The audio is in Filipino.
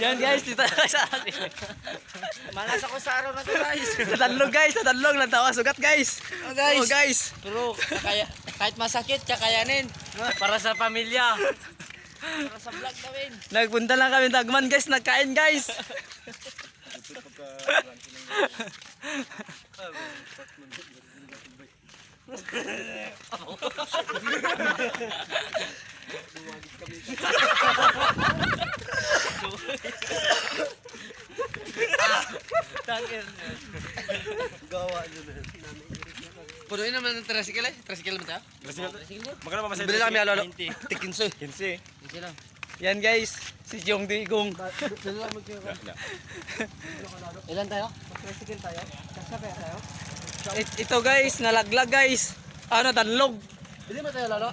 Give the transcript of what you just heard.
Yan guys, dito sa atin. Malas ako sa araw na to guys. Natanlog, natawa, sugat guys. Oh, guys. Oh guys. Pero kahit masakit, kakayanin. Para sa pamilya. Para sa vlog gawin. Nagpunta lang kami Dagman guys, nagkain guys. Gawa nyo na. Punuin naman ng tricycle eh. Tricycle naman tayo? Magkano pa masaya? Bili lang kami alolo. 20. Tikinso eh. 15. Sige lang. Yan guys, si Jong Digong. Ilan tayo? Tricycle tayo. Kasabay tayo. Ito guys, nalaglag guys. Ano, tanlog. Bili mo tayo lolo?